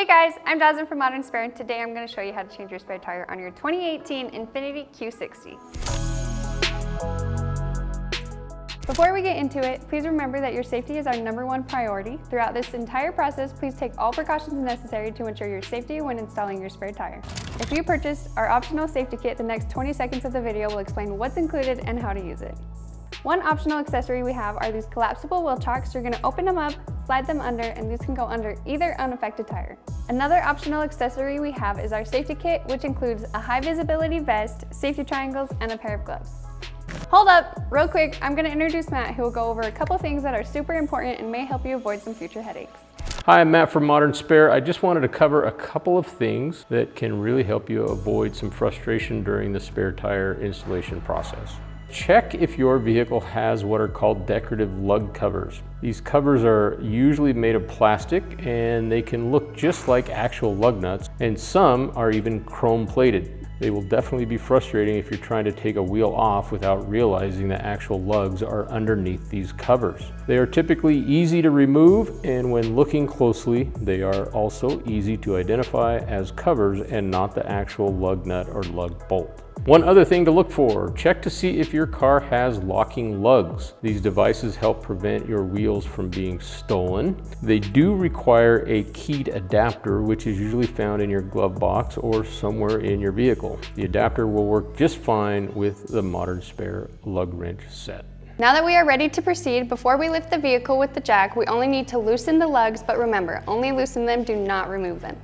Hey guys, I'm Jasmine from Modern Spare, and today I'm going to show you how to change your spare tire on your 2018 Infiniti Q60. Before we get into it, please remember that your safety is our #1 priority. Throughout this entire process, please take all precautions necessary to ensure your safety when installing your spare tire. If you purchase our optional safety kit, the next 20 seconds of the video will explain what's included and how to use it. One optional accessory we have are these collapsible wheel chocks. You're going to open them up, slide them under, and these can go under either unaffected tire. Another optional accessory we have is our safety kit, which includes a high visibility vest, safety triangles, and a pair of gloves. Hold up, real quick, I'm going to introduce Matt, who will go over a couple things that are super important and may help you avoid some future headaches. Hi, I'm Matt from Modern Spare. I just wanted to cover a couple of things that can really help you avoid some frustration during the spare tire installation process. Check if your vehicle has what are called decorative lug covers. These covers are usually made of plastic and they can look just like actual lug nuts, and some are even chrome plated. They will definitely be frustrating if you're trying to take a wheel off without realizing that actual lugs are underneath these covers. They are typically easy to remove, and when looking closely, they are also easy to identify as covers and not the actual lug nut or lug bolt. One other thing to look for, check to see if your car has locking lugs. These devices help prevent your wheels from being stolen. They do require a keyed adapter, which is usually found in your glove box or somewhere in your vehicle. The adapter will work just fine with the Modern Spare lug wrench set. Now that we are ready to proceed, before we lift the vehicle with the jack, we only need to loosen the lugs, but remember, only loosen them, do not remove them.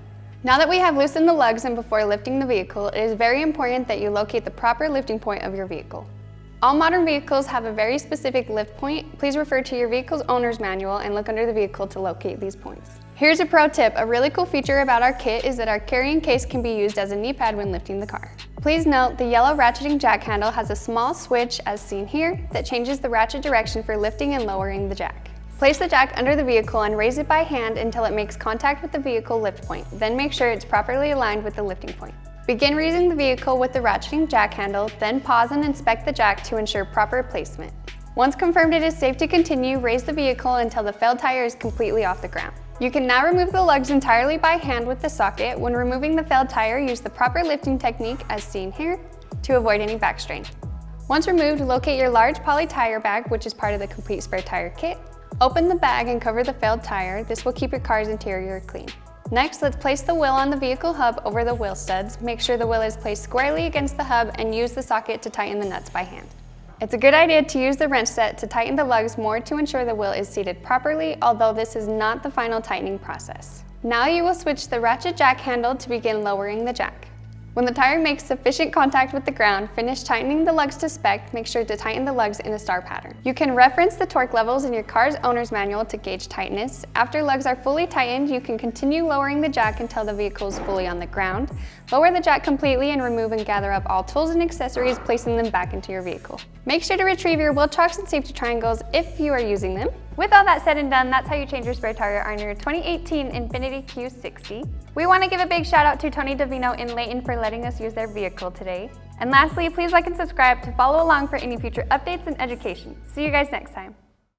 Now that we have loosened the lugs and before lifting the vehicle, it is very important that you locate the proper lifting point of your vehicle. All modern vehicles have a very specific lift point. Please refer to your vehicle's owner's manual and look under the vehicle to locate these points. Here's a pro tip. A really cool feature about our kit is that our carrying case can be used as a knee pad when lifting the car. Please note the yellow ratcheting jack handle has a small switch, as seen here, that changes the ratchet direction for lifting and lowering the jack. Place the jack under the vehicle and raise it by hand until it makes contact with the vehicle lift point. Then make sure it's properly aligned with the lifting point. Begin raising the vehicle with the ratcheting jack handle, then pause and inspect the jack to ensure proper placement. Once confirmed it is safe to continue, raise the vehicle until the failed tire is completely off the ground. You can now remove the lugs entirely by hand with the socket. When removing the failed tire, use the proper lifting technique as seen here to avoid any back strain. Once removed, locate your large poly tire bag, which is part of the complete spare tire kit. Open the bag and cover the failed tire. This will keep your car's interior clean. Next, let's place the wheel on the vehicle hub over the wheel studs. Make sure the wheel is placed squarely against the hub and use the socket to tighten the nuts by hand. It's a good idea to use the wrench set to tighten the lugs more to ensure the wheel is seated properly, although this is not the final tightening process. Now you will switch the ratchet jack handle to begin lowering the jack. When the tire makes sufficient contact with the ground, finish tightening the lugs to spec. Make sure to tighten the lugs in a star pattern. You can reference the torque levels in your car's owner's manual to gauge tightness. After lugs are fully tightened, you can continue lowering the jack until the vehicle is fully on the ground. Lower the jack completely and remove and gather up all tools and accessories, placing them back into your vehicle. Make sure to retrieve your wheel chocks and safety triangles if you are using them. With all that said and done, that's how you change your spare tire on your 2018 Infiniti Q60. We want to give a big shout out to Tony Davino in Layton for letting us use their vehicle today. And lastly, please like and subscribe to follow along for any future updates and education. See you guys next time.